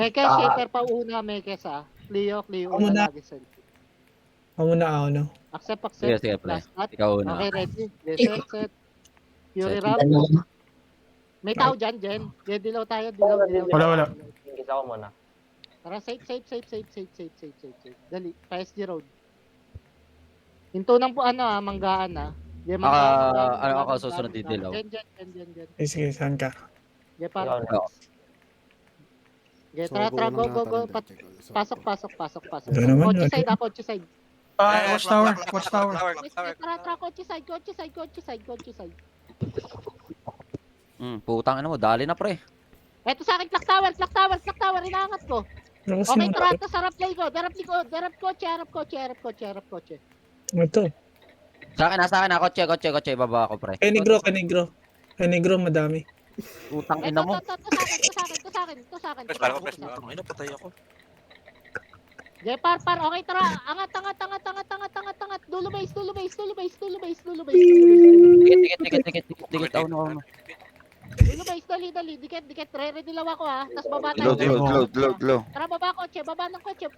Mekes, shaper pa una, Mekes Cleo Ako una muna. lagi send. Ako muna ako, no? Accept, Sige, accept. sige, pre. Last shot. Ikaw una. Okay, ready. Set, set. Fury Set. round. May tao dyan, Jen. Jen, dilaw tayo, dilaw. Wala. Ingis ako muna. Tara, safe. Dali, PSG road. Hinto ng po, manggaan, Jen, Ano ako susunod di dilaw? Jen. Sige, saan ka? Jen, para. Ikaw. Jen, tara, go. Pasok. Ito naman, Kotse wala. side. Watch tower. Tara, kotse side. Putang ina mo, dali na pre. Eto sa akin, clock tower, inaangat ko. Lakas Okay, na. tara, sa harap play ko. Harap kotse. Ito. Sa akin, kotse, baba ako pre. Kenigro, madami. Putang ina mo. Ito sa akin. Para ko, press. Ay, napatay ako. Par. Okay, tara. Angat. Dulo base. Dikit. Ako na. Dulo base, dali. Dikit. Re-ready lang ako, Tas baba tayo. Low. Tara, baba ng kotse.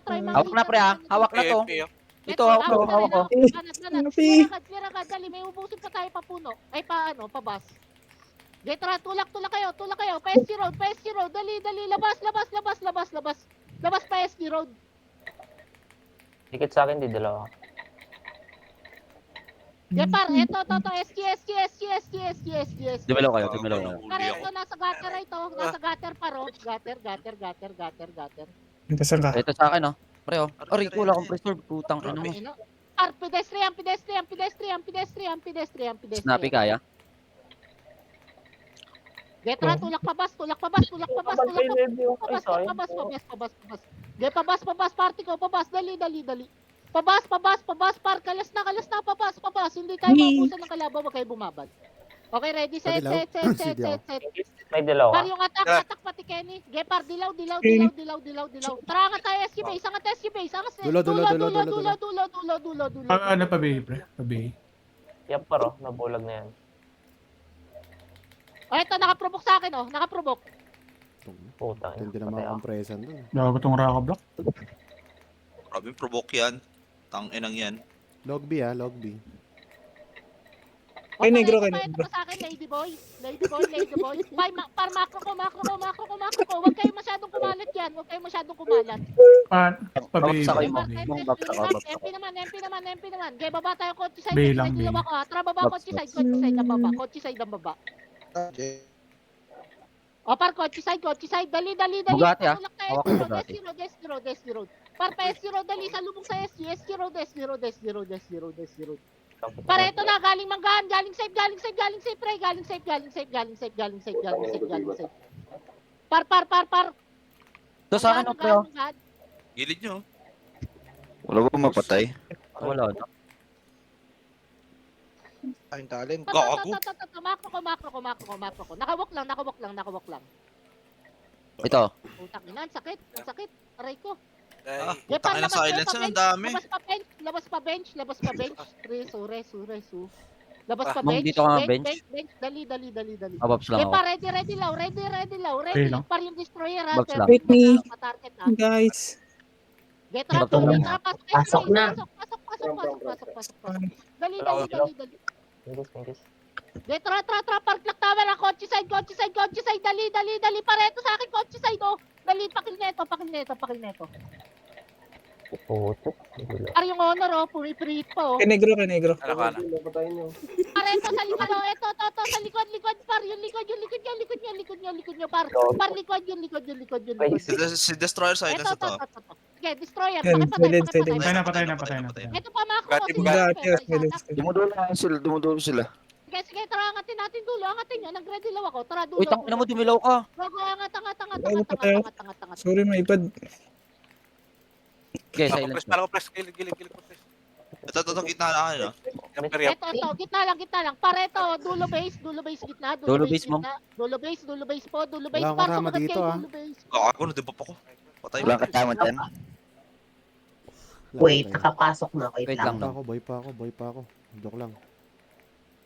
Try mo. Hawak na pre hawak na to. Ito, hawak ko. Ganat. Clear agad, dali. May ubusin pa tayo papuno. Ay, pabas. Okay, tara, tulak kayo. PSG road. Dali. Labas PSG road. Dikit sa akin, di dalawa. Par, eto, SG. Dumilaw kayo. Par, eto, nasa gutter ito. Nasa gutter pa, Gutter. Saan ka? Ito sa akin Pre Aray, kulang akong preserve. Putang ina mo. Par, pedestrian. Snappy kaya? Okay, tara, tulak pabas. Pabas. Party ko, pabas. Dali. Pabas, par. Kalas na, pabas. Hindi tayo maubusan ng kalabaw, wag kayo bumabad. Okay, ready, set. May dalawa. Par, yung attack pati Kenny. Okay, par, dilaw. Tara, angat tayo, SG base. Dulo. Ano pa pre? Pabi. Yan paro, nabulag na yan. O, eto, nakaprovoke sa akin, nakaprovoke. Puta. Hindi na mga compression dun. Gago tong Raka block. Grabe, provoke yan. Tang-inang yan. Log B. Ay, negro ka, Ito negro. pa sa akin, lady boy. Par, macro ko. Huwag kayo masyadong kumalat yan. Pabi. Babaksak kayo, Par, Babaksak. MP naman. Okay, baba tayo, kotse side. Bilang, Dilaw ako, Tara, baba, kotse side ang baba. O, par, kotse side. Dali. Bugatti, Tulak tayo, Hawak ko Bugatti. SG road. Par, pa SG road, dali, salubong sa SG road. Para ito na, galing manggahan, galing safe, pre, galing safe. Par. Ito sa akin pre Gilid nyo. Wala ba mapatay? Wala na. Ayun talent. Makro ko. Nakawak lang. Ito. Putang ina, ang sakit. Aray ko. Putang ina silence ang dami. Labas pa bench. Resu. Labas pa Ma'am, bench. dito ka nga, bench. Dali. Ababs lang ako. Pa, ready law. Okay lang. Par yung destroyer ha. Box lang. Wait me. Matarget ha. Guys. Get trap. Pasok na. Pasok. Dali. Ingis. Get trap. Park clock tower ang kotse side. Dali. Pareto sa akin kotse side Dali, pakil neto. Puto. Par yung honor puri-prit pa Kenigro. Ano? Pareto sa likod ito, sa likod, par, yung likod nyo, par, likod yun. Si Destroyer silence ito. Okay, destroyer, Yan, pakipatay. Patay na. Ito pa, makro ko. Dumudulo sila. Sige, tara, angatin natin dulo, nag-ready lang ako, tara dulo. Uy, tangina mo, dumilaw ka. Angat. Sorry, may ipad. Okay, silence. Para ko press, gilid. Ito, gitna na kayo. Ito, gitna lang. Pareto, dulo base, gitna. Dulo base mo. Dulo base po. Wala akong kasama dito, Dulo base. Ako, nadibap ako. Patay. Walang kasama dyan. Wait, nakapasok na. Wait Wait lang. lang. Boy pa ako. Joke lang.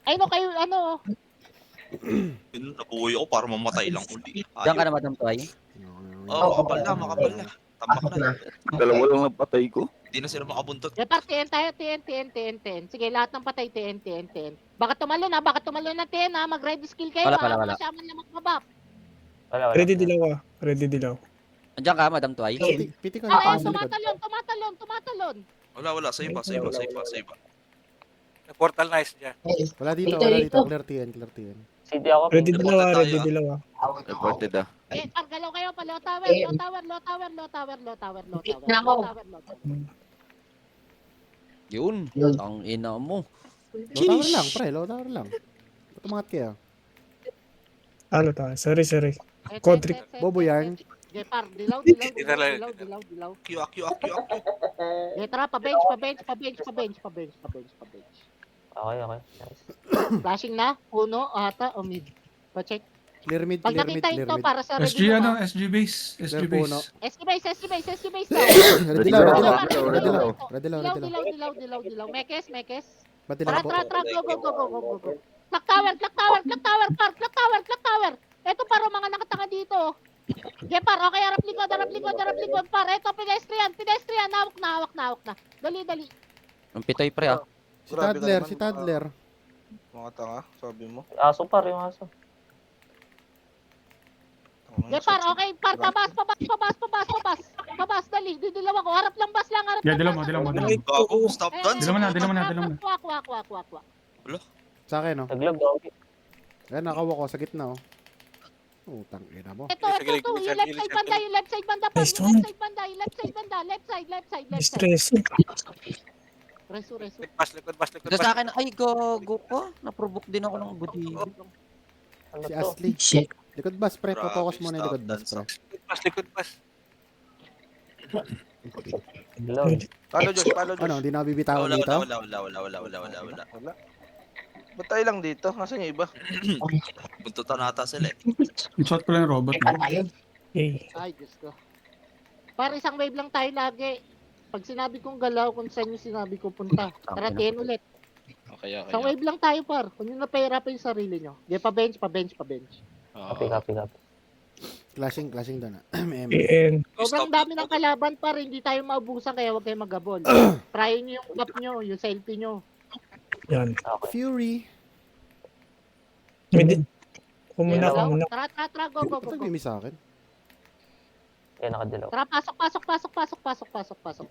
Ay, no, kayo, Nabuhay ako para mamatay lang uli. Diyan ka na, Madam Toy. Oo, makapal na, makapal na. Tamak na. Dalawa lang ang patay ko. Hindi na sila makabuntot. Gepar, TN tayo, TN. Sige, lahat ng patay, TN. Baka tumalon na TN ha. Mag-ready skill kayo Wala, ha. wala, wala. Mga shaman na magbabak. Wala. Ready dilaw ah. Ready dilaw. Andiyan ka, Madam Tuay. Piti ka Ay, na sa likod. tumatalon. Wala. Sa iba. Portal nice dyan. Wala dito, Dito, wala dito. dito. Clear TN. CD ako. Ready Reported dilaw ah. tayo, Ready ah. dilaw ah. Reported ah. Gepar, galaw kayo pa. Low tower. Na ako. Yun. Yun. Ang ina mo. Low tower lang, pre. Low tower lang. Tumangat kayo. Alo tayo. Sorry. Kodrik. Bobo yarn. Gepar, dilaw. Q. Getra, pa-bench. Okay. Nice. Flashing na. Puno, ata, o mid. Pa-check. Clear mid, Pag clear mid, nakita clear ito mid. para sa ready SG mo, ano, ha? SG base. SG Clear puno. base. SG base daw. Ready lang, ready lang. Ready lang. Ready lang, ready lang. Dilaw. Mekes. Ba't dilaw po? Tra, go. Clock tower. Ito paro mga nakatanga dito. Gepar, okay, harap likod, par. Ito, pedestrian. Hawak na. Dali. Ang pitoy pre ah. Si Tadler. Mga tanga, sabi mo. Aso par yung aso. Gepar, okay, par. Pabas, dali. Didilaw ako. Harap lang, bas lang. Yeah, dilaw mo. Gago, stop dance. Dilaw mo na. Kuha. Sa akin, no? Naglag daw. Ayan, nakawa ko sa gitna, oh. Utang ina mo. Ito, yung left side banda, par. Nice Yung one. left side banda. Left side. Stress. Resu. Likod. Ito sa akin, ay go ko. Naprovoke din ako ng budi. Ano Si to? Ashley. Shit. Likod bus, pre. Focus muna yung likod bus, pre. Likod pas. Dilaw. Ano, hindi na bibitawan dito? Wala. Batay lang dito. Nasaan yung iba? Buntutan nata sila eh. I-shot ko lang yung robot. Teka tayo. Okay. Ay, Diyos ko. Par, isang wave lang tayo lagi. Pag sinabi kong galaw, kung saan yung sinabi ko punta. Tara, 10 ulit. Okay. Isang wave lang tayo, par. Kung nyo napahirapan yung sarili nyo. Di, pa-bench. Copy. Clashing doon, ah. May M. PN. Sobrang dami ng kalaban, par. Hindi tayo maubusan, kaya huwag kayo magabol. Try nyo yung up nyo, yung selfie nyo. Yan. Okay. Fury. Mid. Kumuna. Tara, go. Ba't nag-mimi sa akin? Yan, nakadilaw. Tara, pasok.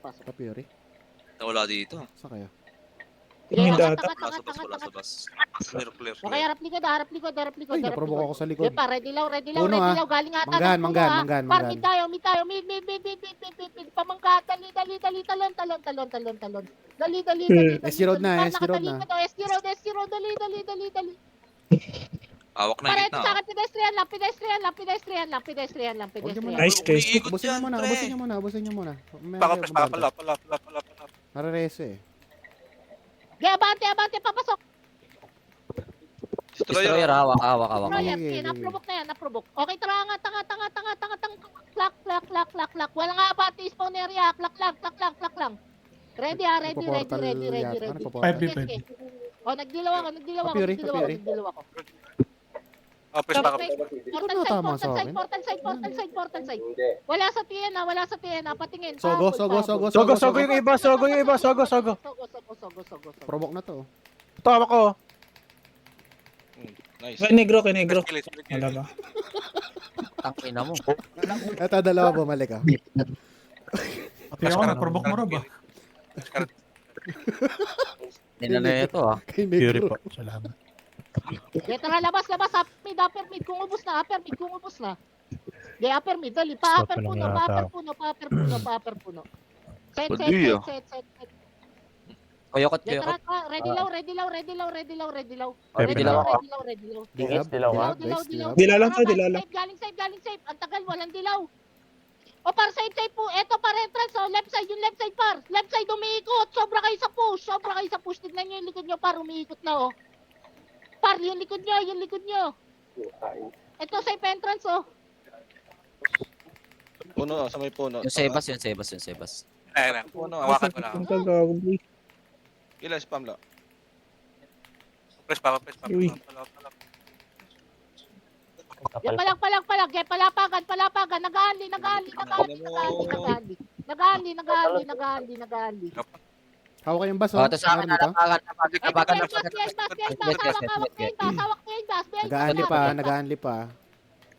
Sa Fury. Nawala dito. Sa kayo? Tingin data. Wala sa bus. Clear. Okay, harap likod. Ay, naprovoke ako sa likod. Di pa, ready law. Puno, ah. Galing ata. Manggan. Par, mid tayo. Mid. Pamangka, dali. Talon. Dali. SG road na. SG road, dali. Awak na Para yung ito gitna. sa akin, pedestrian lang. Nice case. Umiikot Ubusin yan, nyo muna, pre. ubusin nyo muna. May Pala. Nare-reso eh. Di, abante, papasok. Destroyer, hawak. Royer, Sige. na-provoke na yan, na-provoke. Okay, tara nga, tanga. Clack. Wala nga abante, spawn area. Clack lang. Ready. Nagpo-portal yata. Ano, nagpo-portal? 5v5. Okay. Oh, nagdilaw ako. Papiri. Press pa. Ano tama sa akin? Portal side. Wala sa TN, patingin. Sogo yung iba, sogo. Provoke na to. Tawa ko. Nice. Kay negro. Wala ba? Ang ina mo. Eto, dalawa bumalik ah. Pati ako, naprovoke mo Rob ah. Ina na ito ah. Kay Fury Negro. po. Salamat. Tara, labas. Upper mid, kung ubos na. Di, upper mid, dali. Pa-upper Stop na lang puno. Set. Pwede, ah. Koyokot. Tara, ready law. Ready Dilaw. Dilaw. Dilaw lang tayo, dilaw lang. Galing save. Ang tagal, walang dilaw. O, par, side po. Eto, par, entrance. O, left side, par. Left side, umiikot. Sobra kayo sa push. Tignan nyo yung likod nyo, par. Umiikot na, o. Par, yung likod nyo. Eto, safe entrance, o. Puno, sa may puno. Yung Sebas. Ayan. Puno, Hawakan ko lang. Ang kagago. Ilan spam lang. Press pa. Uy. Yan, palag. Yan, palapagan. Nag-aali. Hawak ko yung bus, Oh, ito sa akin, Meron dito? nalapagan. Hawak mo yung bas. Nag-aanli pa.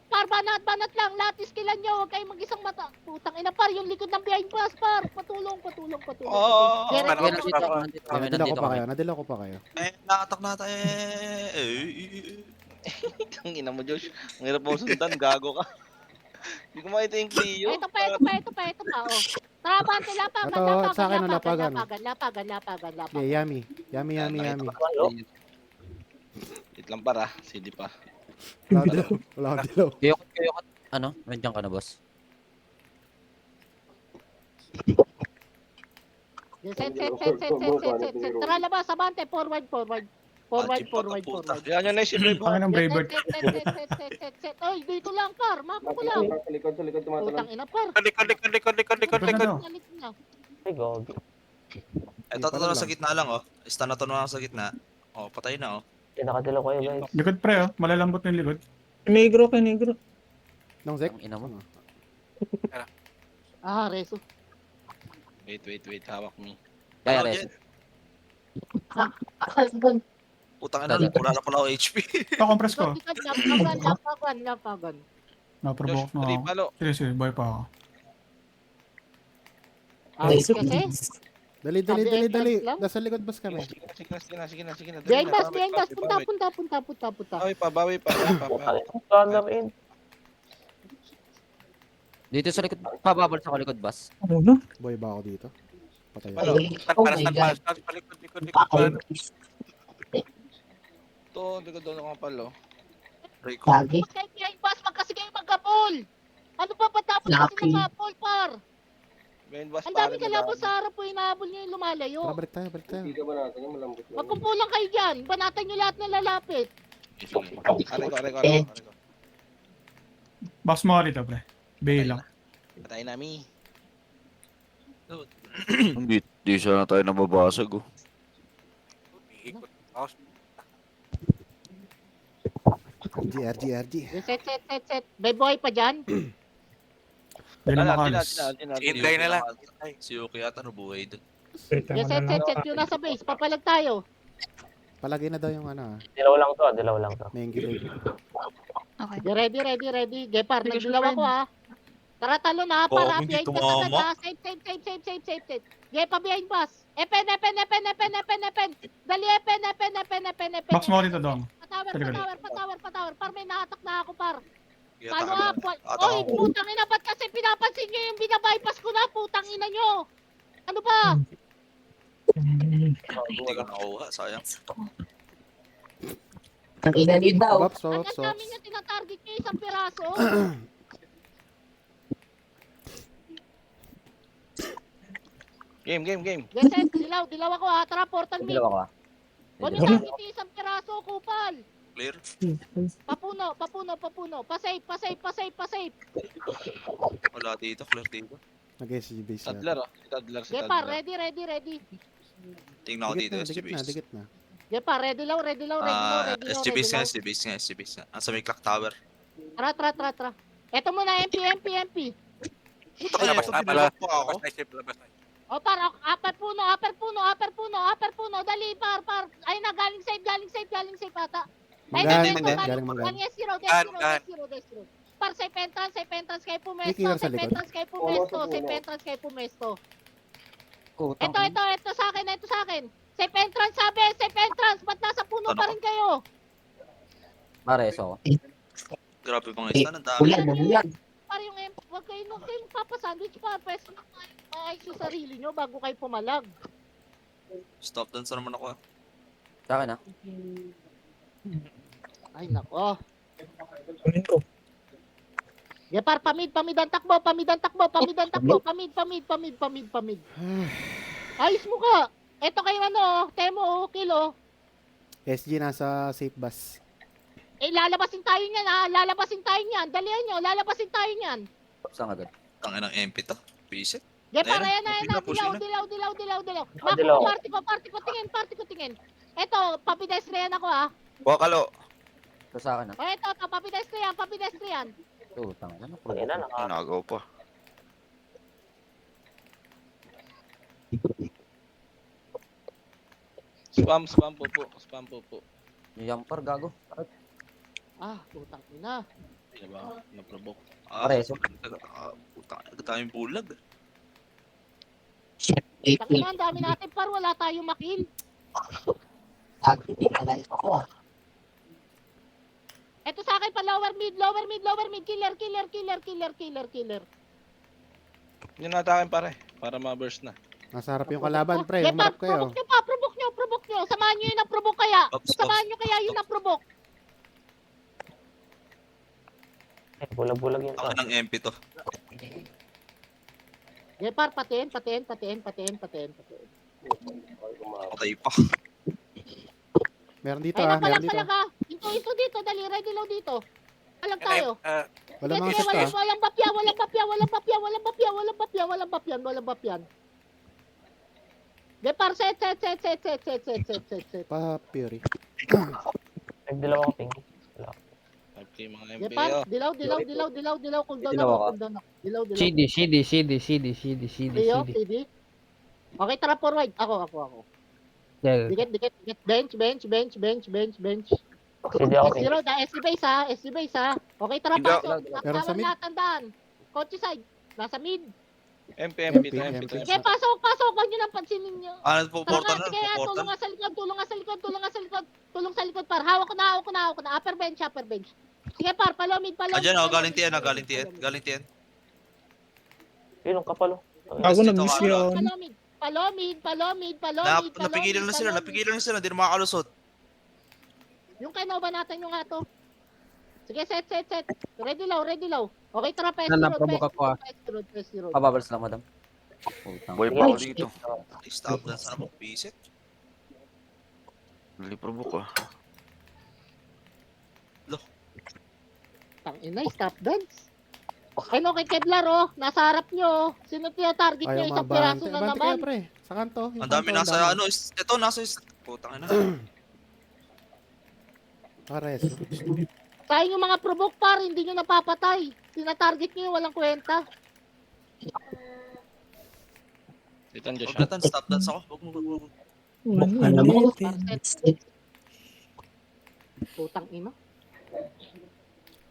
Par, banat lang. Latis kilan nyo. Huwag kayong mag-isang mata. Putang ina, par. Yung likod ng behind pass, par. Patulong. Oo. Yan, Kami yan, nandito, yan. nandito kami, Nadila ko nandito pa kami. kayo. Nadila ko pa kayo. Nakatak na tayo. Ang ina mo, Josh. Ang hirap mo sundan, gago ka. Hindi ko makita yung Clio. Ito pa. Oh. Trabante, Ito, sa akin, lapagan. Lapagan. Okay, yummy. Yummy. Wait lang para, CD pa. Wala akong dilaw. Kiyokot. Ano? Nandiyan ka na, boss. Set. Tara, labas, abante. Forward. Yan yun na si Brave. Akin ang Bravebird. Set. Oy, dito lang, par. Mako ko lang. Putang ina, par. Likod na daw. Galit na. Ay, gogi. Ito to na sa gitna lang, oh. Stun na to na sa gitna. Oh, patay na, oh. Pinakadilaw kayo, guys. Likod pre, oh. Malalambot na yung likod. Negro. Nung Zek? Ang ina mo. Reso. Wait. Hawak me. Kaya, Ano, res. Jen? Putang ina, wala na pala ako HP. Ito, compress ko. Lapagan. Naprovoke Josh, na pali, ako. palo. Sige, buhay pa ako. Kasi, Dali. lang? Nasa likod bus kami. Sige na. behind bus. Punta. Bawi pa. Scanner in. Dito sa likod, pababal sa likod, boss. Ano? Boy ba ako dito? Patay Palo. ako. Oh my God. To, likod doon ako palo. Rico. Lagi. Kay behind bus, kasi kayo magkapol. Ano pa patapos kasi Lucky. ng kapol, par? Main boss Ang dami kalaban sa harap po, inahabol niyo yung lumalayo. Tara, balik tayo. Magkumpulan kayo dyan. Banatan niyo lahat ng lalapit. Areko. Box mo ka dito, pre. Bay lang. Patay na mi. Di sana tayo nababasag, oh. RG. Set. May boy pa dyan. Di na makalis. Hintay na lang. Si Yuki yata nabuhay doon. Wait lang, Set. wala na. Yung nasa base. Papalag tayo. Palagay na daw yung ano. Dilaw lang to. Main gilid. Ready. Gepar, nagdilaw ako ha. Tara, talo na. Para, hindi behind bus tumama. agad ha. Save. Gepa, behind bus. Epen. Dali, epen. Box mo ka dito, Dong. Patower. Par, may nahatak na ako, par. Follow Yata up. Oy, putang ina, ba't kasi pinapansin nyo yung binabypass ko na? Putang ina nyo. Ano ba? Hindi ko nakuha, sayang. Ang ina niyo daw. Ops. Ang dami nyo tinatarget nyo isang piraso. Game. Yes, dilaw ako ha. Tara, portal me. Dilaw ako, ah. O target nyo isang piraso, kupal. Clear. Papuno. Pa-save. Wala dito, clear dito. Nag-SG base Tadler, oh. Si Tadler. Gepa, ready. Tingnan ko dito, SG base. Dikit na. Gepa, ready low. SG base nga. Ang sa may clock tower. Tara. Eto muna, MP. Puta ka na, basta pinalok po ako. O par, upper puno. Dali, par. Ay na, galing save ata. Galing Galing manggaling. Yes, zero. Par, safe entrance kayo May clear sa likod. Safe entrance kayo pumesto. Ito sa akin. Safe entrance, ba't nasa puno pa rin kayo? Mares ako. Grabe mga isa, ang dami. Ulan. Par yung huwag kayo magpapasandwich par, pwesto na maayos yung sarili nyo bago kayo pumalag. Stop dance naman ako. Sa akin, ah. Ay, nako. Kunin ko. Gepar, pamid ang takbo. Pamid. Ayos mo ka. Ito kayo Temo, kilo. SG nasa safe bus. Lalabasin tayo niyan. Dalihan nyo, lalabasin tayo niyan. Saan agad? Tangin ng MP to. Visit. Gepar, Ayan na. ayan na. Push na. Dilaw. Dilaw. Party ko tingin. Ito, papidestrian ako ha. Wakalo. Ito sa akin, O, ito, papidestrian. Putang ina. Ang ina, naka... Nagaw pa. Spam po po. Yung Yampar, gago. Ah, putang ina. Diba? Na-provoke. Pareso. Putang, nagtaming bulag. Tang ina, ang dami natin par, wala tayong makill. Ito sa akin pa, lower mid, killer. Yun natin akin pare, para ma-burst na. Nasa harap yung kalaban, pre. Yeah, Humarap kayo. provoke nyo. Samahan nyo yung na-provoke kaya. Ops. Samahan nyo kaya yung na-provoke. Bulag-bulag yun. Ako ng MP to. Yeah, par, patiin. Patay pa. Meron dito Ay, ah, meron dito. napalag. Ito dito, dali, ready low dito. Palag tayo. Wala mga Sige, assist ah. walang bapyan. De par, set. Pa Fury. Nagdilaw ako ping. Okay, mga De MP par, oh. dilaw, cool down Dilaw ako. Dilaw. CD. CD. Okay, tara forward. Ako. Dikit. Bench. Hindi ako ping. S0, SC base ha. Okay, tara Hindi, pasok. meron sa Nakawal mid. na, tandaan. Kotse side. Nasa mid. MP. Sige, pasok. Huwag nyo nang pansinin nyo. Ano po, Tara portal nga, na, sige, tulong nga sa likod. Tulong sa likod, par. Hawak ko na. Upper bench. Sige, par. Palomid. Andiyan oh, galing TN. Yun, ang kapalo. Bago Dito, nag-miss ano? yun. Palomid. Napigilan na sila, hindi na makakalusot. Yung kay Nova natin yung ato. Sige, set. Ready low. Okay, tara, PS road. Pababals lang, madam. Putang. Boy pa ako dito. Stop na sana mo, visit. Naliprovoke ah. Tang ina, stop dance. Kay Kevlar oh, nasa harap nyo. Sino target nyo? Ayaw Isang piraso mabante. na Abante kayo, naman. pre. Sa kanto. Yung Ang dami kanto, nasa dami. ano, ito nasa putang ina. Pares. Sayang yung mga provoke par, hindi nyo napapatay. Sinatarget nyo yung walang kwenta. Dito ang Joshua. Stop dance ako. Wag mo. Putang ina.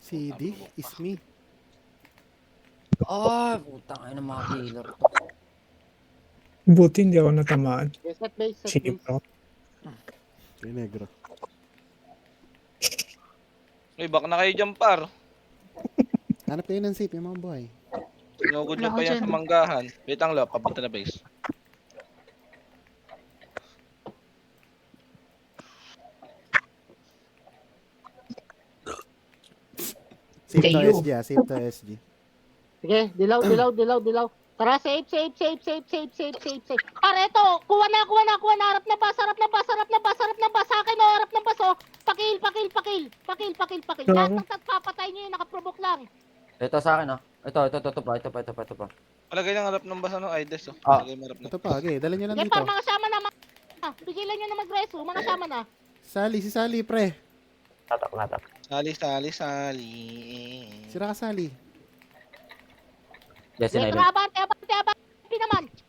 CD is me. Putang ina mga killer to. Buti hindi ako natamaan. Set base. Sige bro. Yung negro. Uy, baka na kayo dyan par. Hanap kayo ng safe yung mga buhay. Sinugod nyo pa yan sa manggahan. Wait lang lo, papunta na base. Safe to Kayo. SG ah. Safe to SG. Sige, dilaw. Tara, safe. Para ito, kuha na. Harap na bas. Sa akin o, harap na bas o. Pakil. Lahat ng papatay nyo yung nakaprovoke lang. Ito sa akin, Ito pa. Palagay ng harap ng basa ng IDES oh. Ah. Palagay marap na. Ito pa, okay. Dala nyo lang Sige, dito. par, mga sama na. Pigilan nyo na mag-reso. Mga sama na. Si Sally, pre. Natak. Sali. Sira ka, Sally. Yes, Sige, in tara, abante.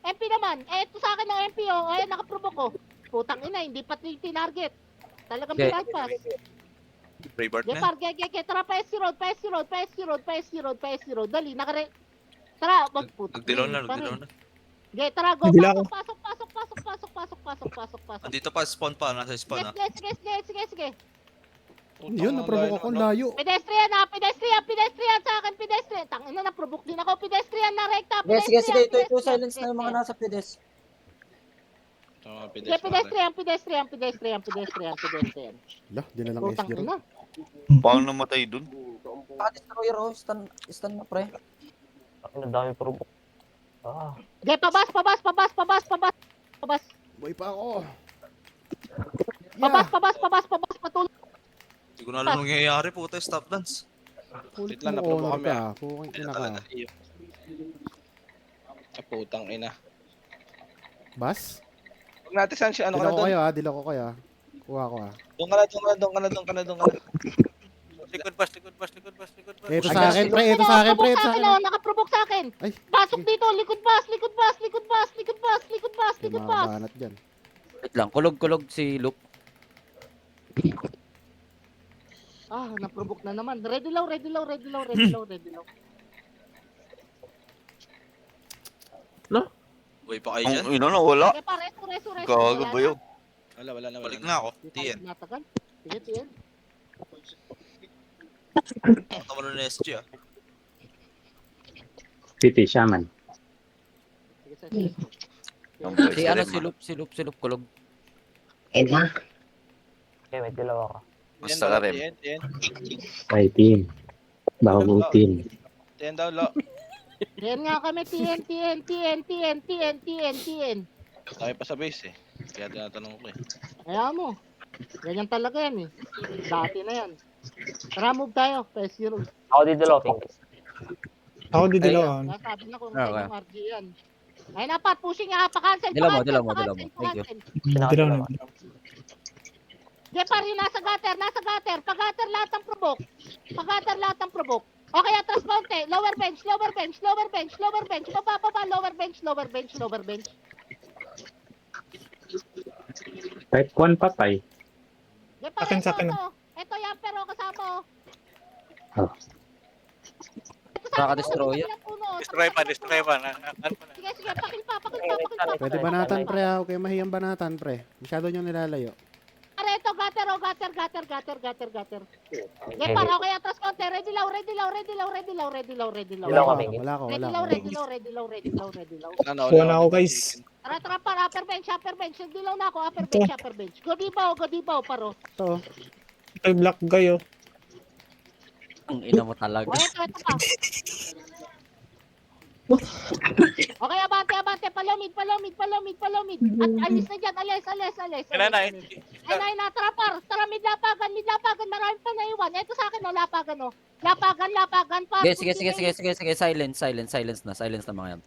MP naman. Ito sa akin ng MP o. Ayan, nakaprovoke ko. Putang ina, hindi pa tinarget. Talagang Okay. pinagpas. Braveheart Sige, na. par, tara, PS road. Dali, Tara, Nagdilaw na. Sige, tara, go. Nagdilaw ako. Pasok. Andito pa, spawn pa. Nasa spawn ah. Sige. Yun, naprovoke ako. Layo. Pedestrian sa akin, pedestrian. Tangina, na-provoke din ako. Pedestrian na rekta. Sige. Ito silence na yung mga nasa pedes. Sige, pedestrian. Lah, di na lang Putang SG ron. ina. Paano namatay dun? Destroyer oh, stun na pre. Ang dami provoke. Sige, pabas. Boy pa ako. Pabas, patuloy. Hindi ko na alam nangyayari po. Stop dance. Kulit Wait lang, mo, naprovoke honor kami, ka. Pukang Ayun ina ka. talaga. Iyo. Putang ina. Bas? Huwag natin saan siya. Ano ka Dila na ko doon? kayo ah. Dila ko kayo ah. Kuha ko ah. Doon ka na. Ito sa akin, pre. Ito sa akin, pre. Ito sa akin. oh, nakaprobok sa akin. Ay, Pasok dito, likod bus, likod bus, likod bus, likod bus, likod bus, may likod mga bus. banat dyan. Wait lang, kulog si Luke. Ah, naprobok na naman. Ready low, ready low, ready low, ready low, ready low. Uy, pa kayo dyan. Ang ina na, wala. Okay, pa, resto. Gago ba yun? Wala na. Balik na ako. TN. Natagal. Sige, TN. Ako naman ng SG ah. Titi, shaman. Sige, sige. Ang boys Si na ano, rin, si Luke, kulog. Eh na. Okay, may dilaw ako. Basta ka rin. Ay, team. Bahugutin. TN daw, lo. TN nga kami, TN, TN, TN, TN, TN, TN, TN. Tayo pa sa base eh. Kaya tinatanong ko eh. Kaya mo. Ganyan talaga yan eh. Dati na yan. Tara, move tayo. PS0. Ako di dilaw, King. Ako di dilawan. Sabi na kung Okay. ano RG yan. Ay na, Pat. Pushing nga. Pa-cancel. Dila mo. Pa-cancel. Thank you. Dilaw na. Gepar yung nasa gutter. Pag-gutter lahat ng probok. Pag-gutter lahat ng probok. Okay, atras konti. Lower bench. Baba, lower bench. Type 1 patay. Gepar, Sa akin. ito yan, pero kasama oh. Oh. Ito sa Nakaka-destroy akin, yan. Destroy pa. Sige, pakil pa. Pwede banatan, pre. Ha? Okay, mahiyang banatan, pre. Masyado nyo nilalayo. Para ito, gutter. Gepar, okay, atras konti. Ready low. Dilaw kami. Wala ko. Ready low. Kuha na ako guys. Tara, para upper bench. Dilaw na ako, upper bench. Go dibaw, paro. Ito. Ito yung black guy oh. Ang ina mo talaga. O, ito pa. Okay, abante, palomid. At alis na dyan, alis. Ay, tara, mid lapagan, marami pa naiwan. Ito sa akin, lapagan, par. Sige. Silence na mga yan.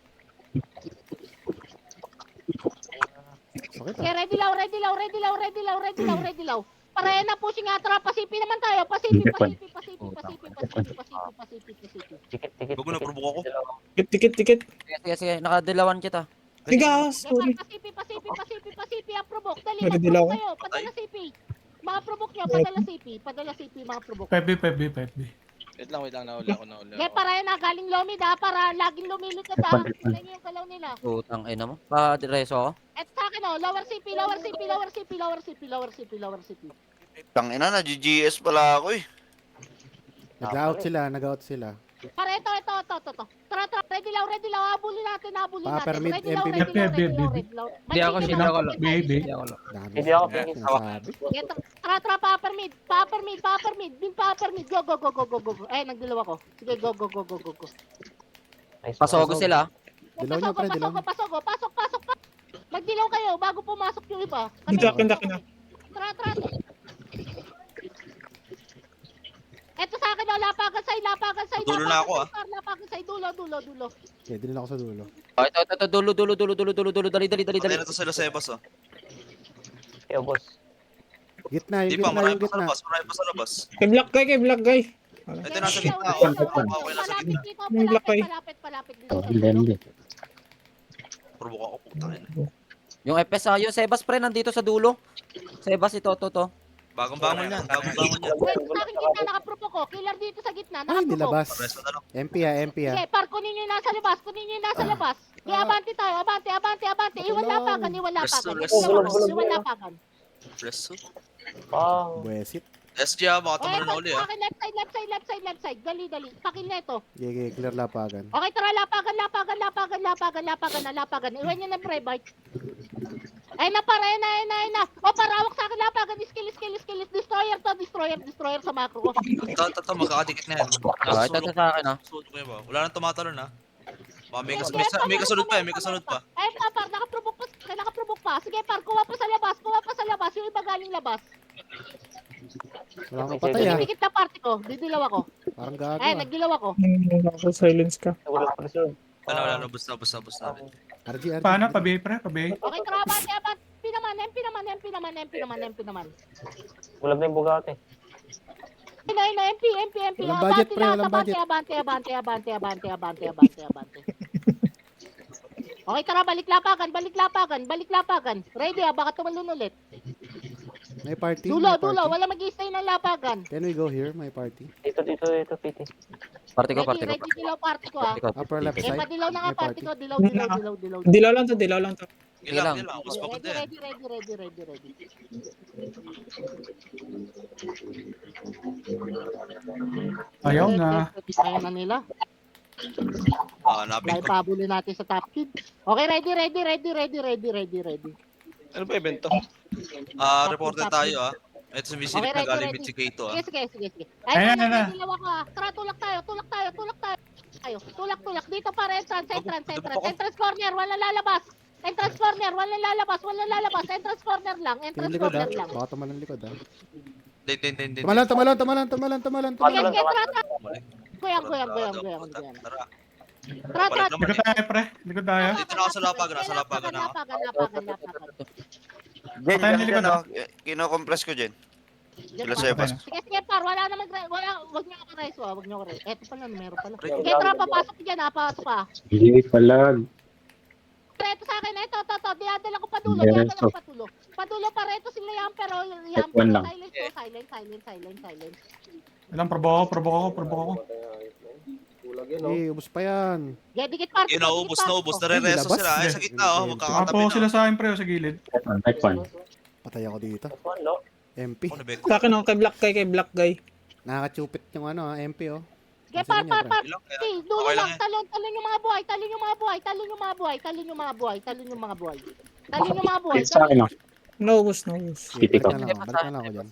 Okay, Okay, ready low. Para na pushing atra, pasipi naman tayo. Pasipi. Tikit. Bago na provoke ako. Tikit. Sige. Nakadilawan kita. Tigas. Sorry. Pasipi, ang provoke. Dali, Pwede dilaw. mag-provoke kayo. Padala CP. Mga provoke nyo, padala CP, mga provoke. FB. Wait lang, nahuli ako. Okay, para na, galing lomid ha, para laging lumilot ka ha. Tignan nyo yung galaw nila. Putang ina mo. Pa-direso ako. Eto sa akin lower CP. Tangina na, GGS pala ako eh. Nag-out sila. Para ito. Tara, ready low. Habulin natin. Pa-permit, Ready low. MPP. Hindi ako Mantigil siya. na, Hindi ako mantigil. Hindi ako Dami. Hindi ako sila pingin. sinasabi. Tara, pa-upper mid. Go. Ay, nagdilaw ako. Sige, go. Pasogo sila. Dilaw nyo, pre. Dilaw nyo. Pasok. Magdilaw kayo bago pumasok yung iba. Dito akin na. Tara. Eto sa akin, lapagan side. Dulo na ako, Lapagan side, dulo. Okay, din ako sa dulo. Ito. Dulo. Dali. Patay na to sila sa Ebas oh. Kaya, boss. Gitna, Di yung pa, marami gitna. pa sa labas. Kay black guy. Ito nasa gitna. Okay, nasa gitna. Palapit dito. Provoke ako, putang ina. Yung FPS yung Sebas pre nandito sa dulo. Sebas ito to. Bagong bangon yan. Wait, sa akin gitna, nakapropo ko. Killer dito sa gitna, Ay, nakapropo. nilabas. Resto na lang. MP ha. Sige, par, kunin nyo yung nasa labas. Sige, abante tayo, abante. Iwan lapagan. Iwan lapagan. Resto. Buesit. SG ah, baka Okay, tumulo na uli sa ah. akin, left side. Dali. Pakil na ito. Gege, clear lapagan. Okay, tara, lapagan. Iwan nyo na pre-bite. Ay na, O, parawak sa akin, lapagan. Skill. Destroyer sa macro ko. Ito, magkakadikit na yan. Ito sa akin ah. Sunod ko yun ba? Wala nang tumatalon ah. May kasunod pa. Ay, par, nakaprovoke pa. Sige, par, kuha pa sa labas. Yung iba galing labas. Wala akong patay ha. Didikit na party ko. Didilaw ako. Parang gago Ay, ha. nagdilaw ako. Ako silence ka. Wala pa rin. Wala, basta namin. RG. Paano? Pabay. Okay, tara, abante. MP naman. Wala na yung Bugatti. Ino, MP. Walang budget, pre, walang budget. Abante. Okay, tara, balik lapagan. Ready baka tumalun ulit. May party. Dulo, may party. wala mag-i-stay ng lapagan. Can we go here? May party. Dito, PT. Party ko. Ready, dilaw party ko Party ko. Upper left Okay, side. padilaw na nga May party party. ko, dilaw. Dilaw lang to. Ilang. Ilang. Mas pagod din. Ready. Ayaw na. Ayaw na nila. Hanapin Dahil ko. pabulin natin sa top kid. Okay, ready. Ano ba event to? Reported tayo Ito si Misilip Okay, na galing ready. with si Kato Sige. Ayan, Ay, ayan. dilaw ako Tara, tulak tayo. Tulak. Dito para entrance. Entrance corner, wala lalabas. Entrance corner lang. Yung likod Baka tumalon likod Din. Tumalon. Okay, trata. Goyang. Tara. Trata. Likod tayo, pre. Likod tayo. Dito na ako sa lapagan. Nasa lapagan na ako. Lapagan. Jen, Patay yan nila dyan, kino-compress ko, Jen. Sila Sebas. Sige, par, wala, wag niyo ako reso, Eto pala, meron pala. Sige, tara, papasok dyan, pasok ka. Hindi pala. Ito sa akin, ito, dinadala ko padulo, Padulo para ito sila yan, pero One lang. silence. Ilang provoke ako. Ubus pa yan. Dikit par. Yun, naubos. Nare-reso Labas. sila. Ay, sa gitna magkakatabi Nakapo na. sila sa akin, pre, sa gilid. Patay ako dito. Ano? MP. Ano, Bek? Sa akin ako kay black guy. Nakakachupit yung MP Sige, par. Ilang? Dulo Okay lang lang, talon yung mga buhay. Talon yung mga buhay. Sa akin lang. Naubos. Piti ko. Balik na lang ako dyan.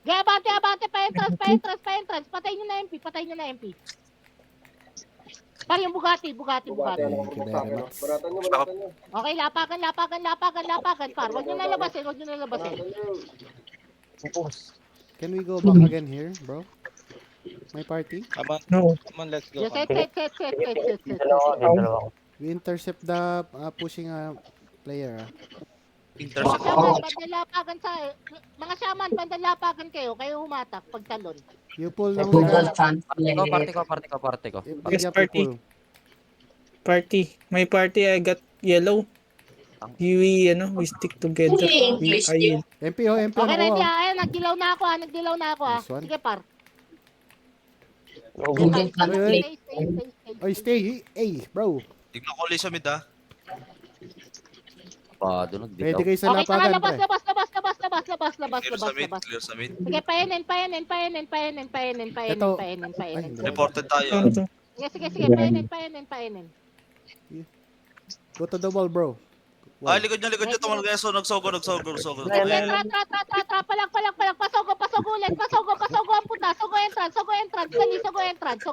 Sige, abante, pa entrance. Patay nyo na MP. Par yung Bugatti. Thank you very much. Okay, lapagan, par. Huwag nyo nalabasin. Can we go back again here, bro? May party? No. Yes, set. Dalawa. We intercept the pushing player. Intercept. Mga shaman, bandalapagan kayo humatak pag talon. You pull ng Google Fan. Party ko. Yes, party. May party, I got yellow. We stick together. English, Ayun. MP Okay, ako. ready, ayan, nagdilaw na ako. Nice one. Sige, par. Google Fan. Wait. Oy, stay. Hey, bro. Tignan ko ulit sa mid Doon Pwede kayo sa Okay, tara, lapagan, labas. Clear sa mid. Sige, painin. Ito. Ay, hindi. Reported tayo. Ano to? Sige, painin. Go to the wall, bro. Ay, likod niya. Tumalog yan. Nagsogo. Sige, tra. Palag. Pasogo ulit. Pasogo ang puta. Sogo entrance. Dali, sogo entrance.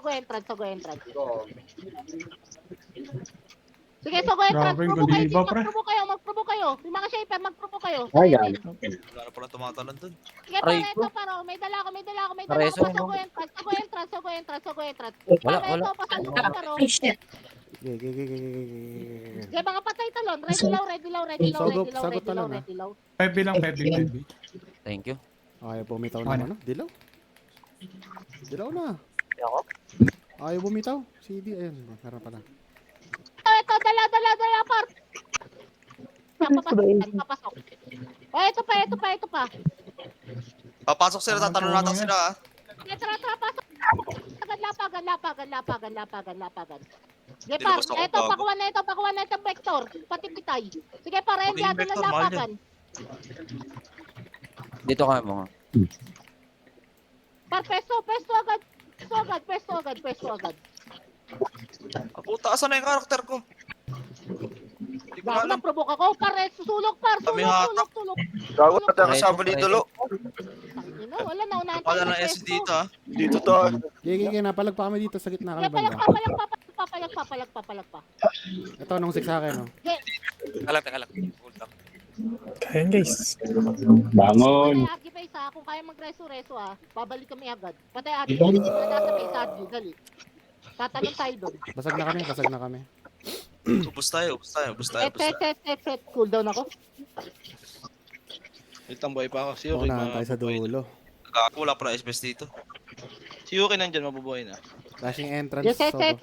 Sige, sogo entrance. Grabe, Probo kayo, godiba, pre. magprobo kayo. Yung mga shaper, magprobo kayo. Ayan. Wala na pala tumatalon dun. Sige, para Aray ito, ko. paro. May dala ko. Reso, Sogo entrance. Wala. Pasalok ka, paro. Ay, shit. Sige. Sige, mga patay talon. Sagot talon, ah. Ready low. 5B lang, 5B. Thank you. Ayaw bumitaw Ano? naman, Dilaw na. Ako? Ayaw bumitaw. CD, ayun. Meron pa na. Ito, dala, par. Papasok. Oh, ito pa. Papasok sila. Tatanong natin sila. Sige, tara, pasok. Lapagan. Sige, par. Tinabas ako, Ito, bago. pakuha na ito, Vector. Pati pitay. Sige, para hindi Maging ato Vector, ng mahal lapagan. Dito kami mga. Par, pesto agad. Pesto agad. Puta, asan na yung karakter ko? Hindi ko Bago alam. nag-provoke ako. Par, sulok, par. Kami hatak. Sulok. Gago na tayo kasama dito, lo. Tangina, wala na. Unahan Wala tayo ng ng S pesto. dito Dito to. Sige, napalag pa kami dito sa gitna Sige, kami banda. palag pa. Ito, nung six sa akin, no? Teka lang. Hold up. Kaya guys. Bangon. Patay Agi face ha, kung kaya magreso-reso ha, babalik kami agad. Patay Agi face, hindi na nasa face Agi, dali. Tatanong tayo doon. Basag na kami. Ubus tayo. Set. Cool down ako. Itang boy pa ako. Unahan tayo sa dulo. Wala pa na SPS dito. Si Yuki nandyan, mabubuhay na. Flashing entrance. Yes, set, Sobo. set.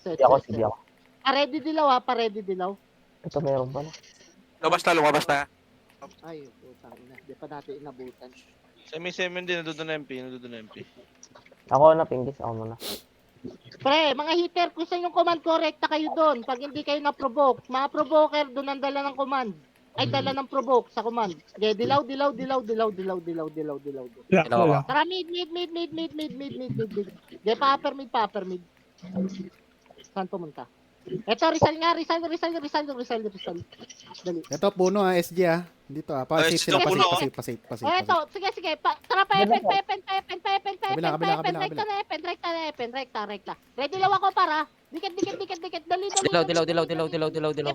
Hindi ako, sige ako. Pa-ready dilaw ha, pa-ready dilaw. Ito meron pala. Lumabas na. Ay, putang ina. Di pa natin inabutan. Semi-semi din, nandun na MP. Ako na, Pingis. Ako muna. Pre, mga hitter, kung sa inyong command, correcta kayo doon. Pag hindi kayo na-provoke, mga provoker, doon ang dala ng command. Ay, dala ng provoke sa command. Okay, dilaw. Black Dalawa wala. Tara, mid. Okay, pa-upper mid. Saan pumunta? Eto, Rizal. Dali. Ito, puno SG Dito Ay, Pa-safe sila, puno, pa-safe. O, eto, sige. Tara, pa-epen. Kabila. Rekta. Ready lang ako para. Dikit. Dali. Dilaw.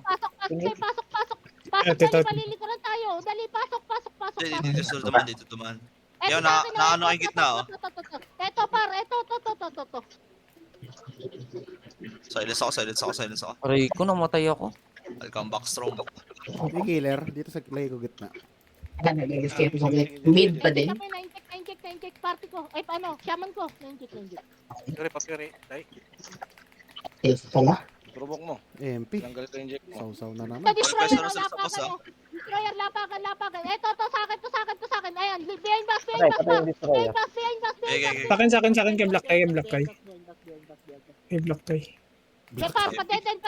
Pasok. Ito. Dali, palilikuran tayo. Dali, pasok. Dito dumaan. Eto, Yan, sa akin, naano ang gitna, oh. Eto, par. Eto. Silence ako. Aray ko, namatay ako. I'll come back strong. May killer. Dito sa lay ko gitna. Nag-escape sa mid pa din. Na-inject. Party ko. Ay, paano? Shaman ko. Na-inject. Safe pala. Probok mo. MP. Tanggal ko inject mo. Saw na naman. Sa destroyer, Pwesto na sa labas, Destroyer, lapakan. Eto, sa akin. Ayan, behind bus, Patay yung destroyer. Okay. Sa akin, kay Black Tay. Kay Black Tay. Par, padeden,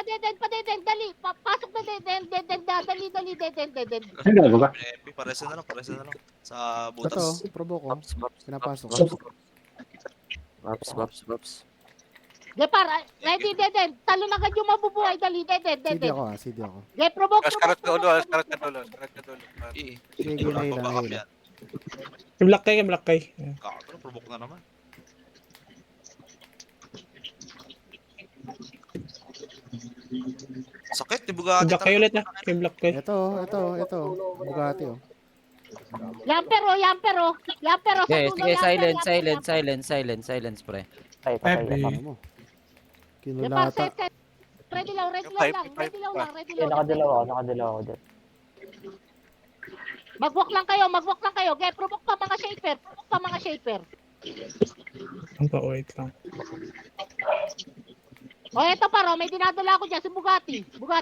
dali, pasok na deden, dali, deden. Ang gago ba? MP, pares na lang. Sa Ito, butas. probo ko. Pinapasok. Baps. Par, ready, deden, talo na agad yung mabubuhay, dali, CD deden. ako. Provoke. Sige, nahilang. Kay Black Tay. Kakalo, probok na naman. Sakit, Kay Bugatti. Black Tay ulit na. Kay Black Tay. Ito. Bugatti Yamper, sa Okay, dulo, sige, yamper. silence, pre. Patay. Pepe. Ano mo? Par, Kinulata. set. Ready lang. Nakadilaw ako dyan. Mag-walk lang kayo. Okay, provoke pa mga shaper. Ang pa-wait lang. O, eto paro, may dinadala ako dyan, si Bugatti.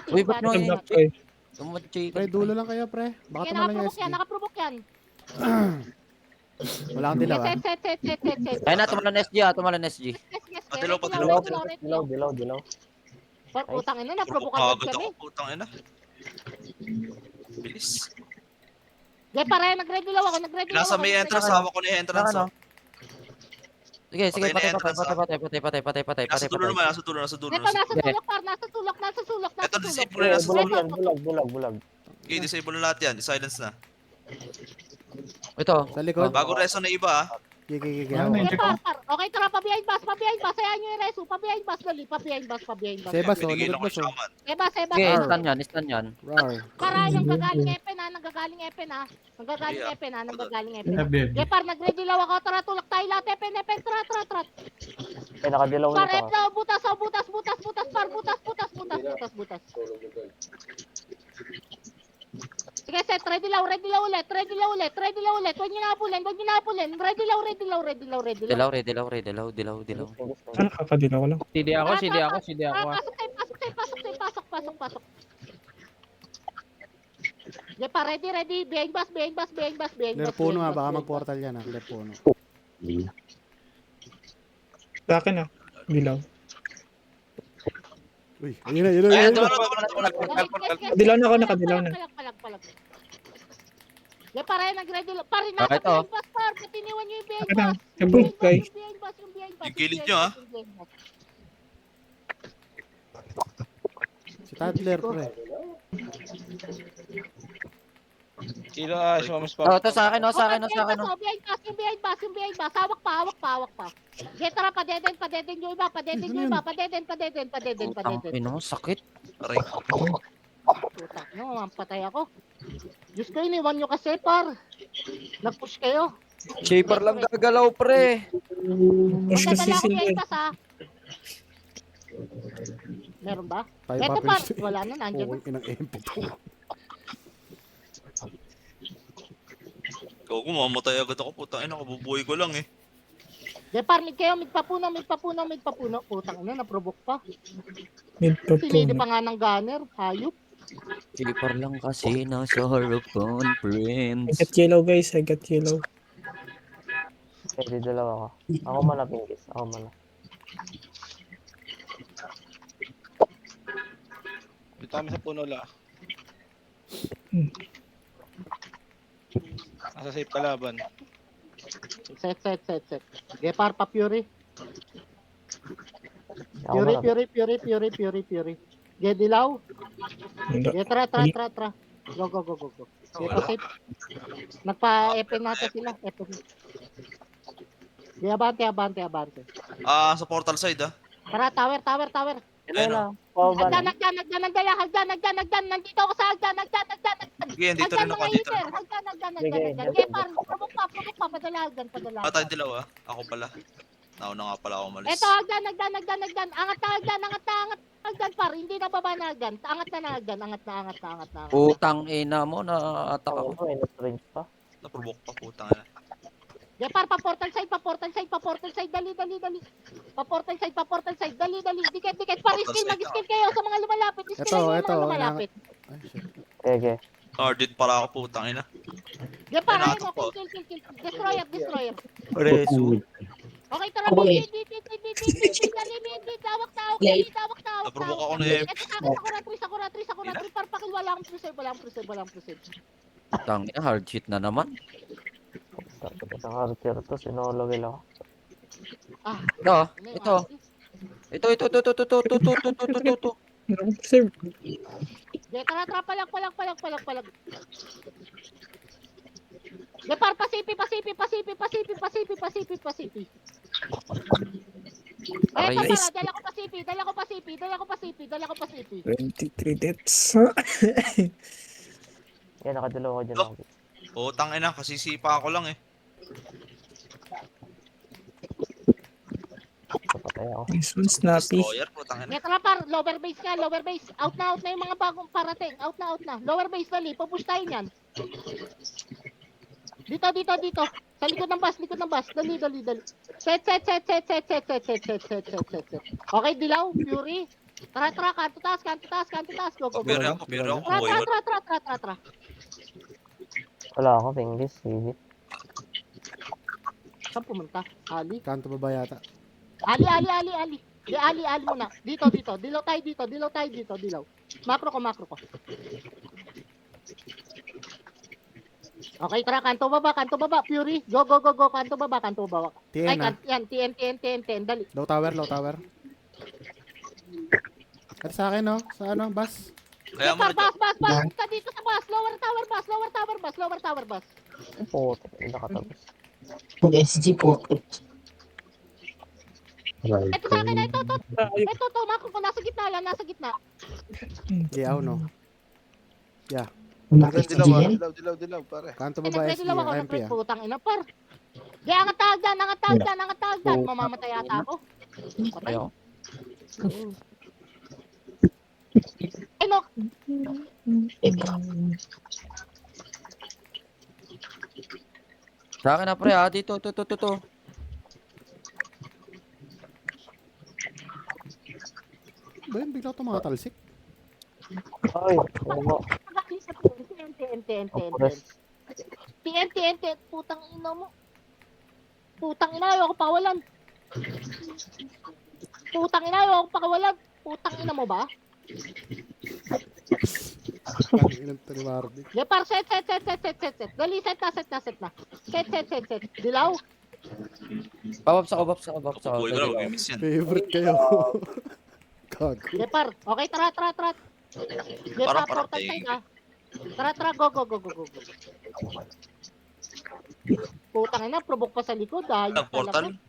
Uy, ba't Kay Ay, Black Tay. Tumatsi. Pre, dulo lang kayo, pre. Baka Kaya tumalan yung SG. nakaprovoke yan. Wala akong dilaw, Set. Ay na, tumalan SG. Yes. Dilaw. Par, utang ina, naprovoke Probok agad agad kami. ako, putang ina. Bilis. Okay, para nag-ready lang ako. Nasa may entrance, hawak ko na yung entrance. Ano? Sige, Patay na entrance, patay. Nasa dulo naman, nasa dulo. Ito, nasa sulok. Ito, disable na, nasa dulo. Bulag. Okay, disable na lahat yan. Silence na. Ito. Sa likod. Bago reso na iba, ah. Gigi. Ano, Okay, inject ko. par. Okay, tara, pa-behind bus. Ayan nyo yung reso. Pa-behind bus, dali. Pa-behind bus. Sebas, Binigay likod lang ko boss, yung shaman. Sebas. Sige, stun yan. Rar. Para yung gagaling Epen, nanggagaling Epen. FB. Okay, par, nag-ready lang ako. Tara, tulak tayo lahat. Epen. Tara. Nakadilaw Par, ulit ako. eto, butas, par, butas. Sige, set, ready lang ulit. Huwag nyo napulin. Ready lang. Dilaw. Ano kakadilaw ko lang. CD ako. Pasok. Okay, pa, ready. Behind bus. Clear puno baka mag-portal yan Clear puno. Sa akin dilaw. Uy, ayun na. Ayan, tumalon. Nakadilaw na ako, nakadilaw na. Palag. Yeah, para nag-ready lang. Pare, Ah, nasa ito. behind bus, par. Patiniwan nyo yung behind Akin na. bus. Kay Black Tay. Yung behind bus. Yung kilid nyo, ah. Si Tadler, pre. Sino ayos mo, Miss Ito sa akin. Yung behind bus. Hawak pa. Yeah, tara, padeden nyo iba. Padeden. Ay no, sakit. Aray. Putak nyo, mampatay ako. Diyos ko, iniwan nyo kasi, par. Nag-push kayo. Shaper lang gagalaw, pre. Push kasi Magdadala ako sila behind eh. bus, ha. Meron ba? Tayo Eto, pa, par. please. Wala na, nandyan. Inang MP to. Ikaw, mamatay agad ako. Putang ina, kabubuhay ko lang eh. Gepar, mid kayo, mid papuno. Putang ina, na-provoke pa. Mid pa po. Sinili pa nga ng gunner, hayop. Silipar lang kasi nasa harapan, I friends. got yellow guys, I got yellow. Pwede dalawa ka. Ako muna, Pingis. Ako muna. Dito kami sa puno la. Nasa safe kalaban. Set. Gepar pa Fury. Ako muna. Fury. Ge dilaw. Wala. Ge tra. Go. Ge pa safe. Nagpa-FN natin sila. FN. Ge abante. Sa portal side ah. Tara, tower. Ayun oh. Pababan. Hagdan. Nandito ako sa hagdan. Sige, dito rin ako, dito rin. Hagdan. Sige. Gepar, pabok pa. Padala hagdan. Tayo dilaw ah. Ako pala. Nauna nga pala ako umalis. Eto, hagdan. Angat na hagdan, par. Hindi na baba na hagdan. Angat na hagdan. Angat na. Putang ina mo, na-attack ako. Ako, minus range pa. Naprovoke pa putang ina. Gepar, pa portal side. Dali. Pa portal side. Dali. Dikit. Skill, mag-skill kayo sa mga lumalapit. Skill kayo sa mga lumalapit. Ay, shit. Sige. Guarded para ako putang ina. Gepar, Ay, ayun mo. natakot. Kill. Destroyer. Preso. Okay, tara. Okay. Dali. Tawak. Naprovoke ako na eh. Ito sa akin, Sakura 3. Par, pakil. Wala akong preserve. Tang ina, hard shit na naman. Isang archer to, sinolo ako. Ito. Ito. Sir, Tara, palag. Gepar, pasipi. Ay, ito Nice. pala, dala ko pasipi. 23 deaths. Yan, nakadalawa ko dyan. Oh. Putang ina, kasi sipa ako lang eh. Patay ako. This one's snappy. Destroyer, putang ina. Tara, par, lower base. Out na yung mga bagong parating. Out na. Lower base, dali. Pupush tayo niyan. Dito. Sa likod ng bus. Dali. Set. Okay, dilaw, Fury. Tara, kanto taas. Go. Pero ako, buhay ko. Tara. Wala ako, Pingis. Sige. Saan pumunta? Ali? Kanto ba ba yata? Ali. Di Ali muna. Dito. Dilaw tayo dito. Macro ko. Okay, tara, kanto baba. Fury. Go. Kanto baba. Ay, TN yan. TN. Dali. Low tower. At sa akin, no? Sa ano, bus? Kaya mo na dyan. Bas. Punta dito sa bus. Lower tower bus. Puto, nakatapos. SG po. Ito sa akin, ito. Ito, macro ko. Nasa gitna. Yeah, no? Umakit sa GM. Dilaw, pare. Kanto ba ba SG? MP, ah. Putang ina, par. Di, angat tagdan. Mamamatay ata ako. Patay. Ayaw. Ay, no. Sa akin na pre, dito. Ba yun, bigla tumatalsik? Ay, ano mo? TNT. Putang ina mo. Ayaw ako pakawalan. Putang ina mo ba? Ang ilang to ni Marvick. Gepar, set. Dali, set na. Set. Dilaw. Pabaps ako. Buhay ko lang, mamimiss yan. Favorite kayo. Gago. Gepar. Okay, tara. Gepar, Para, portal side ah. Tara, go. Putang ina, provoke pa sa likod ah. Ang portal.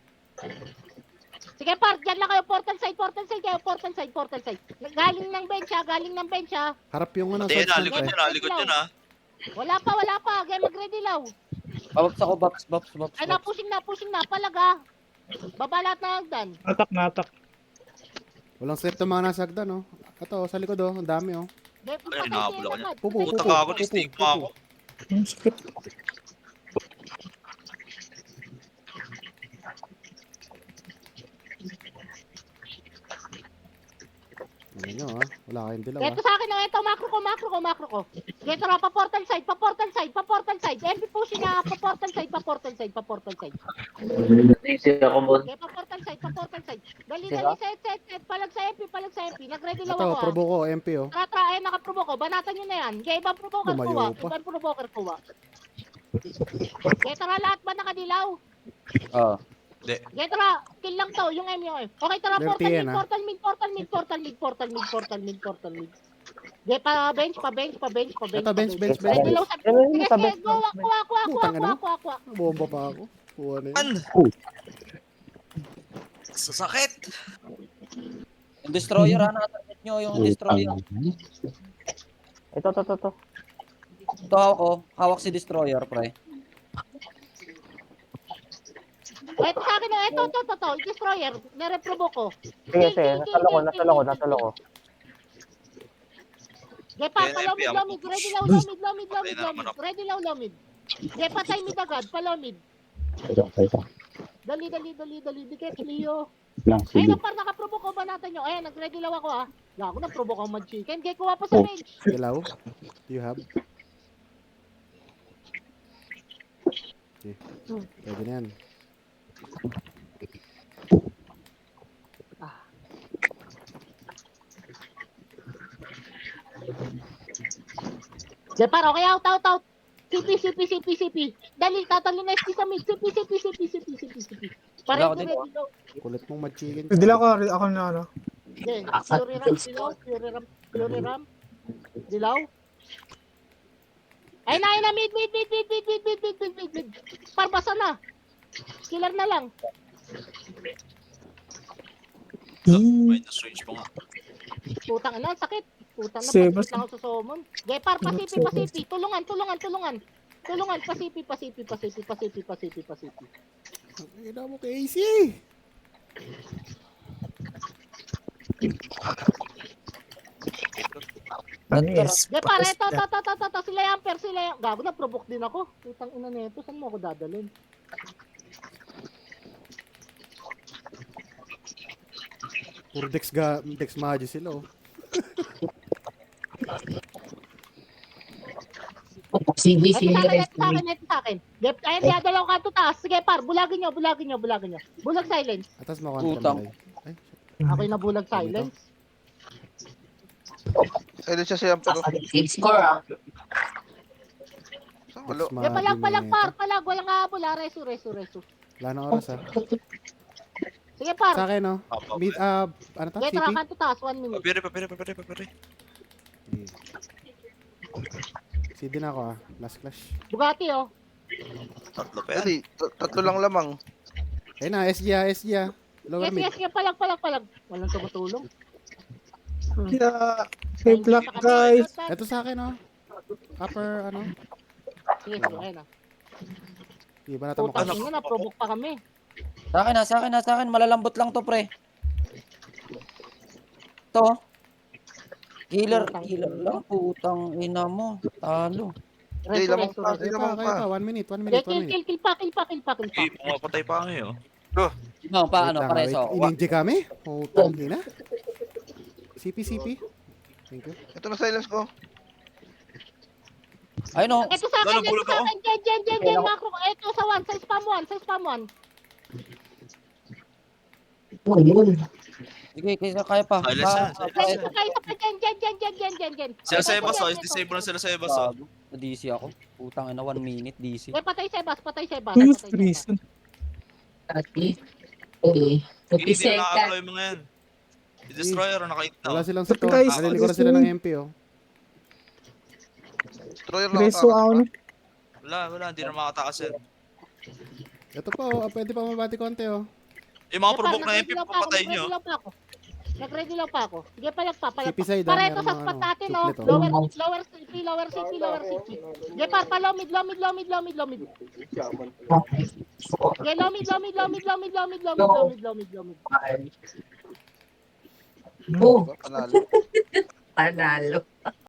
Sige, par, dyan lang kayo, portal side. Galing ng bench ah. Harap yung ano, Hindi side na, likod pre. yun ah. Wala pa. Game mag-ready law. Pabaps ako, baps. Ay, pushing na, palaga. Baba lahat na hagdan. Natak. Walang safe to mga nasa hagdan, no? Ito, sa likod, oh. Ang dami, oh. Ay, nahabol ako niya. Pupo. Puta ka ako, ni-stick mo ako. Ang sakit. Tingnan nyo ha. Wala kayong dilaw ha. Ito sa akin, oh, ito, macro ko. Ito na, pa-portal side. MP pushing na, pa-portal side. Easy ako mo. Okay, pa-portal side. Dali, Sira? set. Palag sa MP. Nag-ready lang Ito, ako, probo ko, MP oh. Tara, nakaprobo ko. Banatan nyo na yan. Okay, ibang provoker Lumayo ko, pa. Okay, tara, lahat ba nakadilaw? Oh. Okay, tara, kill lang to, yung MUF. Okay, tara, Dirty yan, ha? portal mid. Okay, pa-bench. Ito, bench. Ready lang sa... Ano Sige, sa sige, best? Putang ina. kuha. Bomba pa ako. Kuha na yun. An! Sasakit! Yung destroyer, natarget nyo yung destroyer. Ito. Ito ako, hawak si destroyer, pre. Ito sa akin, ito, destroyer, nare-provo ko. Sige. Nasa loko. Okay, pa, Yan, palomid, MP, lomid, ready lang, lomid. Okay, patay mid agad, palomid. Dali, dikit, Leo. Lang, Ayun, sige. ang par nakaprovo ko, banatan nyo. Ayan, nag-ready lang ako ah. Ako na-provo ko mag-chicken. Kaya kuha pa sa bench. Dilaw. Do you have? Okay. Pwede na yan. Okay, par, okay, out. CP. Dali, tatalo na ST sa mid. CP. Wala ako Pareho dito. ready daw. Kulit mong mag-chicken. Dilaw ako na ano. Okay, Fury Ram. Dilaw. Ay na, mid. Parbasa na. Killer na lang. Minus range pa nga. Putang ina, sakit. Putang na, Sebas. pasipit lang ako sa summon. Okay, par, pasipi. Tulungan. Pasipi. Ina mo kay AC. Yes. Okay, par, eto, sila yan. Gago na, provoke din ako. Putang ina nito, saan mo ako dadalhin? Puro Dex Magi sila oh. CV, Ito sa akin. Ayun, dadalaw ka to taas. Sige, par, bulagin nyo. Bulag silence. Atas mo kontra Putang. malay. Ay, Ako'y nabulag silence. Silent siya siya, pero... Score ah. Saan Dex walo? Okay, Magi palag, na par, walang habol ha. Resu. Wala na oras ah. Sige, par. Sa akin oh. Mid, ano to? Okay, CP? tara ka to taas, 1 minute. Papire. CD na ako ah. Last clash. Bugatti, oh. Tatlo pa yan. Dali, tatlo lang lamang. Ayun na, SG ah. Lower mid. Yes, palag. Walang tumutulong. Kaya, safe luck guys. Ito sa akin oh. Upper ano. Sige, ayun na. Di ba natin Putang makas? ina, na-provoke pa kami. Sa akin. Malalambot lang to, pre. To. Healer lang. Putang ina mo. Talo. Hindi, lamang pa. Kaya Lamang pa. pa. 1 minute. Kill pa. Pumapatay pa kami, oh. No, Wait lang, pareso. wait. Ininji kami? Putang ina. CP. Thank you. Ito na silence ko. Ay no. Ito sa akin, Bulog ako. Jen, macro. Ito sa 1, sa spam 1. Oh, yun. Sige, kaya pa. Silence na. Kayo pa, Jen. Sila sa Ebas, oh. Disable na sila sa Ebas, oh. DC ako. Putang ina, 1 minute DC. Patay Sebas. Who's reason? Ati. Okay. Hindi 50 na seconds. nakakaloy mga yan. Si Destroyer, nakakita. Wala Oh. silang sato. Guys, Nalilikuran sila ng MP oh. Destroyer lang Reso ako na. Wala. Hindi na makatakas yan. Ito pa oh. Pwede pa mabati konti oh. Yung mga provoke na MP, papatay nyo. Nag-ready lang pa ako. Sige, palag pa. CP side Pareto meron sa mga spot natin, no? suplet, oh. Lower CP. Sige, pa lomid. Sige, lomid. Oh, Panalo. panalo.